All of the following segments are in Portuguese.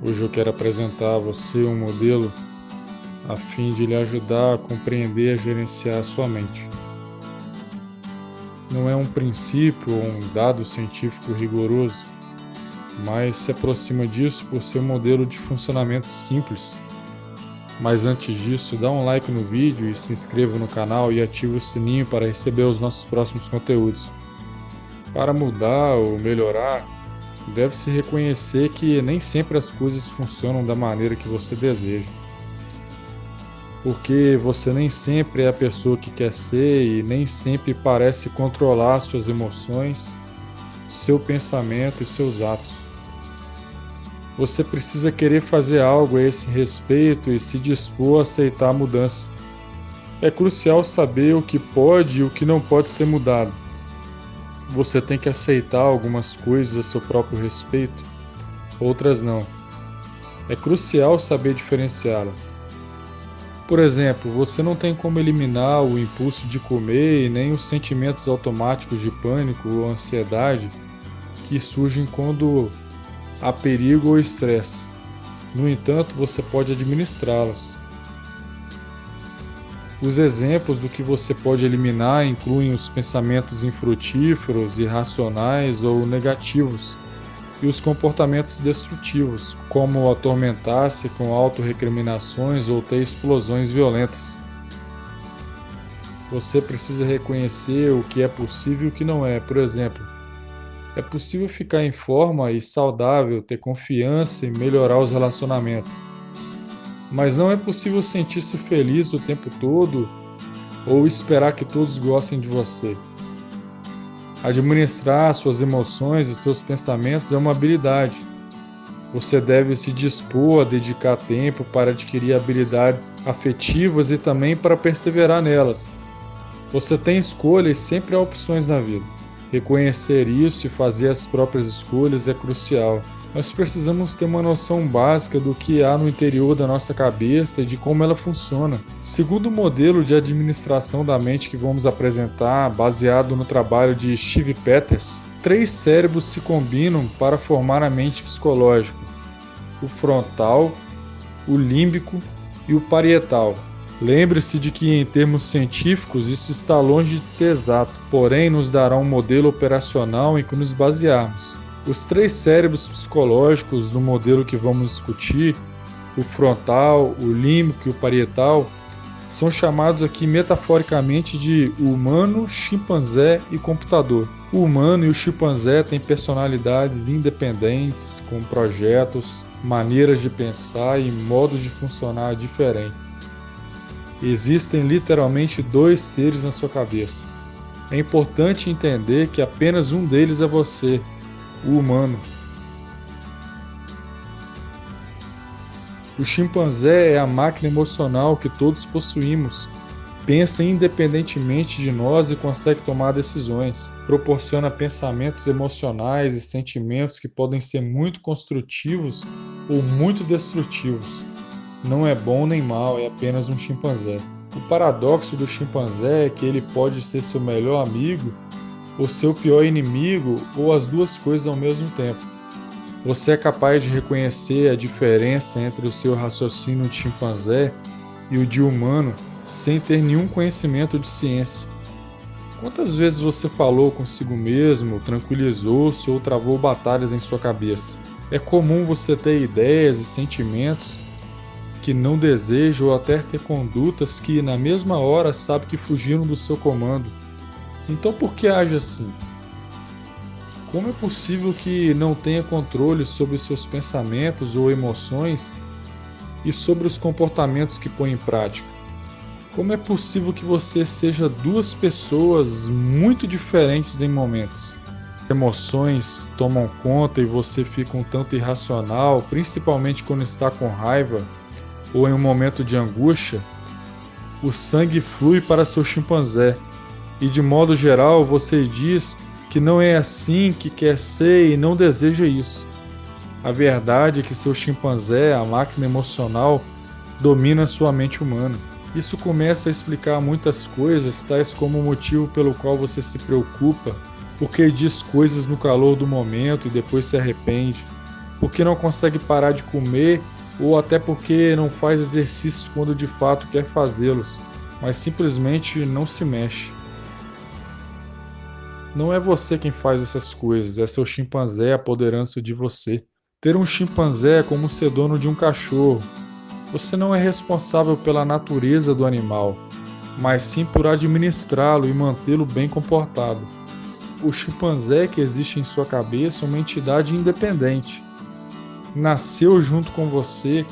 Hoje eu quero apresentar a você um modelo a fim de lhe ajudar a compreender e a gerenciar a sua mente. Não é um princípio ou um dado científico rigoroso, mas se aproxima disso por ser um modelo de funcionamento simples. Mas antes disso, dá um like no vídeo e se inscreva no canal e ative o sininho para receber os nossos próximos conteúdos. Para mudar ou melhorar, deve-se reconhecer que nem sempre as coisas funcionam da maneira que você deseja. Porque você nem sempre é a pessoa que quer ser e nem sempre parece controlar suas emoções, seu pensamento e seus atos. Você precisa querer fazer algo a esse respeito e se dispor a aceitar a mudança. É crucial saber o que pode e o que não pode ser mudado. Você tem que aceitar algumas coisas a seu próprio respeito, outras não. É crucial saber diferenciá-las. Por exemplo, você não tem como eliminar o impulso de comer e nem os sentimentos automáticos de pânico ou ansiedade que surgem quando há perigo ou estresse. No entanto, você pode administrá-los. Os exemplos do que você pode eliminar incluem os pensamentos infrutíferos, irracionais ou negativos, e os comportamentos destrutivos, como atormentar-se com autorrecriminações ou ter explosões violentas. Você precisa reconhecer o que é possível e o que não é. Por exemplo, é possível ficar em forma e saudável, ter confiança e melhorar os relacionamentos. Mas não é possível sentir-se feliz o tempo todo ou esperar que todos gostem de você. Administrar suas emoções e seus pensamentos é uma habilidade. Você deve se dispor a dedicar tempo para adquirir habilidades afetivas e também para perseverar nelas. Você tem escolha e sempre há opções na vida. Reconhecer isso e fazer as próprias escolhas é crucial. Nós precisamos ter uma noção básica do que há no interior da nossa cabeça e de como ela funciona. Segundo o modelo de administração da mente que vamos apresentar, baseado no trabalho de Steve Peters, 3 cérebros se combinam para formar a mente psicológica: o frontal, o límbico e o parietal. Lembre-se de que, em termos científicos, isso está longe de ser exato, porém nos dará um modelo operacional em que nos basearmos. Os 3 cérebros psicológicos do modelo que vamos discutir, o frontal, o límbico e o parietal, são chamados aqui metaforicamente de humano, chimpanzé e computador. O humano e o chimpanzé têm personalidades independentes, com projetos, maneiras de pensar e modos de funcionar diferentes. Existem literalmente 2 seres na sua cabeça. É importante entender que apenas um deles é você, o humano. O chimpanzé é a máquina emocional que todos possuímos. Pensa independentemente de nós e consegue tomar decisões. Proporciona pensamentos emocionais e sentimentos que podem ser muito construtivos ou muito destrutivos. Não é bom nem mal, é apenas um chimpanzé. O paradoxo do chimpanzé é que ele pode ser seu melhor amigo ou seu pior inimigo, ou as duas coisas ao mesmo tempo. Você é capaz de reconhecer a diferença entre o seu raciocínio de chimpanzé e o de humano sem ter nenhum conhecimento de ciência. Quantas vezes você falou consigo mesmo, tranquilizou-se ou travou batalhas em sua cabeça? É comum você ter ideias e sentimentos que não deseja ou até ter condutas que, na mesma hora, sabe que fugiram do seu comando. Então por que age assim? Como é possível que não tenha controle sobre seus pensamentos ou emoções e sobre os comportamentos que põe em prática? Como é possível que você seja 2 pessoas muito diferentes em momentos? Emoções tomam conta e você fica um tanto irracional, principalmente quando está com raiva ou em um momento de angústia. O sangue flui para seu chimpanzé. E de modo geral você diz que não é assim que quer ser e não deseja isso. A verdade é que seu chimpanzé, a máquina emocional, domina sua mente humana. Isso começa a explicar muitas coisas, tais como o motivo pelo qual você se preocupa, porque diz coisas no calor do momento e depois se arrepende. porque não consegue parar de comer ou até porque não faz exercícios quando de fato quer fazê-los, mas simplesmente não se mexe. Não é você quem faz essas coisas, é seu chimpanzé apoderando-se de você. Ter um chimpanzé é como ser dono de um cachorro. Você não é responsável pela natureza do animal, mas sim por administrá-lo e mantê-lo bem comportado. O chimpanzé que existe em sua cabeça é uma entidade independente. Nasceu junto com você,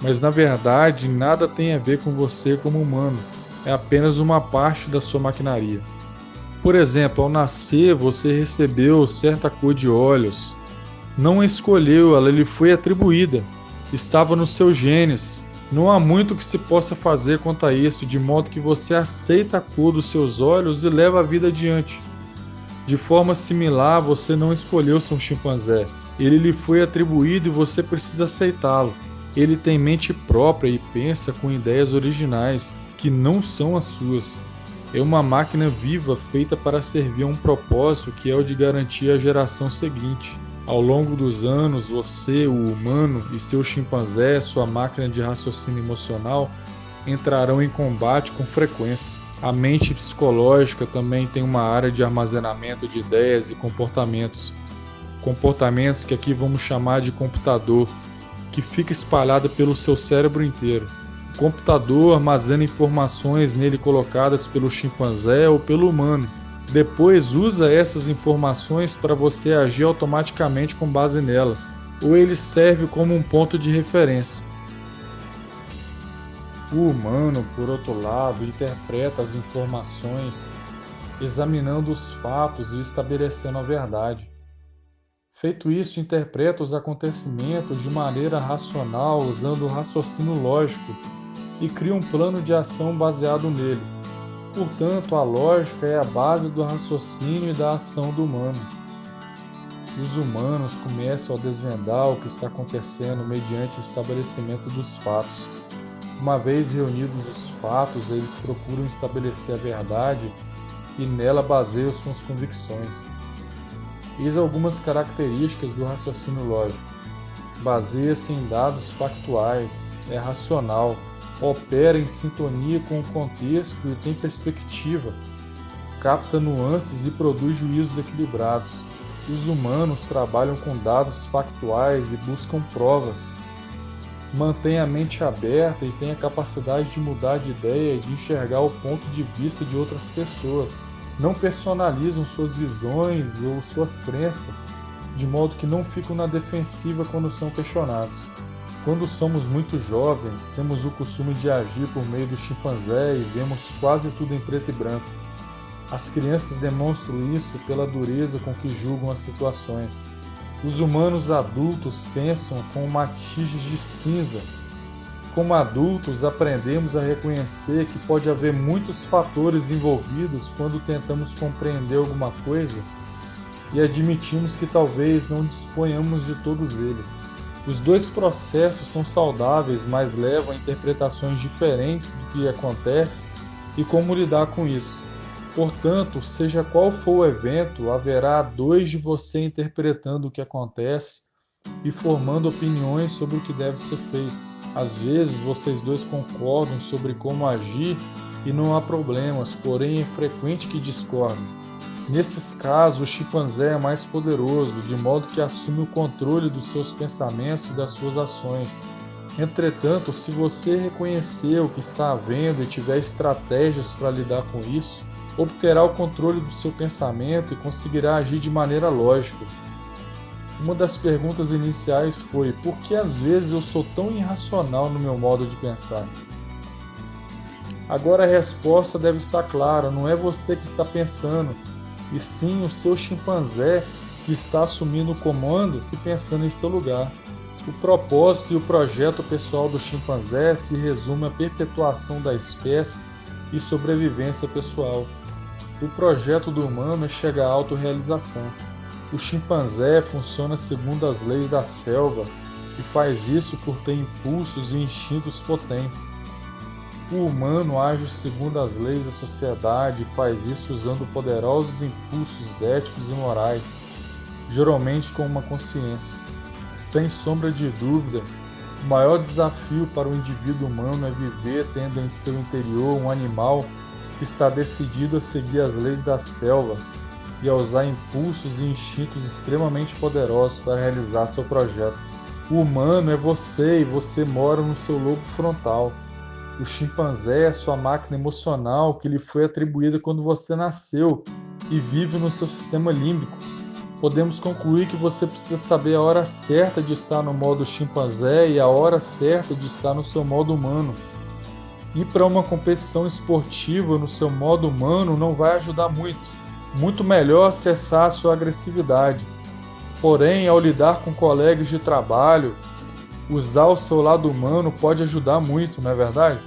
mas na verdade nada tem a ver com você como humano. É apenas uma parte da sua maquinaria. Por exemplo, ao nascer você recebeu certa cor de olhos. Não a escolheu, ela lhe foi atribuída. Estava nos seus genes. Não há muito que se possa fazer quanto a isso, de modo que você aceita a cor dos seus olhos e leva a vida adiante. De forma similar, você não escolheu ser um chimpanzé. Ele lhe foi atribuído e você precisa aceitá-lo. Ele tem mente própria e pensa com ideias originais, que não são as suas. É uma máquina viva feita para servir a um propósito que é o de garantir a geração seguinte. Ao longo dos anos, você, o humano, e seu chimpanzé, sua máquina de raciocínio emocional, entrarão em combate com frequência. A mente psicológica também tem uma área de armazenamento de ideias e comportamentos. Comportamentos que aqui vamos chamar de computador, que fica espalhada pelo seu cérebro inteiro. O computador armazena informações nele colocadas pelo chimpanzé ou pelo humano. Depois usa essas informações para você agir automaticamente com base nelas, ou ele serve como um ponto de referência. O humano, por outro lado, interpreta as informações examinando os fatos e estabelecendo a verdade. Feito isso, interpreta os acontecimentos de maneira racional, usando o raciocínio lógico, e cria um plano de ação baseado nele. Portanto, a lógica é a base do raciocínio e da ação do humano. Os humanos começam a desvendar o que está acontecendo mediante o estabelecimento dos fatos. Uma vez reunidos os fatos, eles procuram estabelecer a verdade e nela baseiam suas convicções. Eis algumas características do raciocínio lógico. Baseia-se em dados factuais, é racional, opera em sintonia com o contexto e tem perspectiva, capta nuances e produz juízos equilibrados. Os humanos trabalham com dados factuais e buscam provas. Mantém a mente aberta e tem a capacidade de mudar de ideia e de enxergar o ponto de vista de outras pessoas. Não personalizam suas visões ou suas crenças, de modo que não ficam na defensiva quando são questionados. Quando somos muito jovens, temos o costume de agir por meio do chimpanzé e vemos quase tudo em preto e branco. As crianças demonstram isso pela dureza com que julgam as situações. Os humanos adultos pensam com matizes de cinza. Como adultos, aprendemos a reconhecer que pode haver muitos fatores envolvidos quando tentamos compreender alguma coisa e admitimos que talvez não disponhamos de todos eles. Os dois processos são saudáveis, mas levam a interpretações diferentes do que acontece e como lidar com isso. Portanto, seja qual for o evento, haverá dois de você interpretando o que acontece e formando opiniões sobre o que deve ser feito. Às vezes, vocês dois concordam sobre como agir e não há problemas, porém é frequente que discordem. Nesses casos, o chimpanzé é mais poderoso, de modo que assume o controle dos seus pensamentos e das suas ações. Entretanto, se você reconhecer o que está havendo e tiver estratégias para lidar com isso, obterá o controle do seu pensamento e conseguirá agir de maneira lógica. Uma das perguntas iniciais foi: por que às vezes eu sou tão irracional no meu modo de pensar? Agora a resposta deve estar clara, não é você que está pensando, e sim o seu chimpanzé que está assumindo o comando e pensando em seu lugar. O propósito e o projeto pessoal do chimpanzé se resume à perpetuação da espécie e sobrevivência pessoal. O projeto do humano é chegar à autorrealização. O chimpanzé funciona segundo as leis da selva e faz isso por ter impulsos e instintos potentes. O humano age segundo as leis da sociedade e faz isso usando poderosos impulsos éticos e morais, geralmente com uma consciência. Sem sombra de dúvida, o maior desafio para o indivíduo humano é viver tendo em seu interior um animal que está decidido a seguir as leis da selva e a usar impulsos e instintos extremamente poderosos para realizar seu projeto. O humano é você e você mora no seu lobo frontal. O chimpanzé é sua máquina emocional que lhe foi atribuída quando você nasceu e vive no seu sistema límbico. Podemos concluir que você precisa saber a hora certa de estar no modo chimpanzé e a hora certa de estar no seu modo humano. Ir para uma competição esportiva no seu modo humano não vai ajudar muito. Muito melhor cessar a sua agressividade. Porém, ao lidar com colegas de trabalho, usar o seu lado humano pode ajudar muito, não é verdade?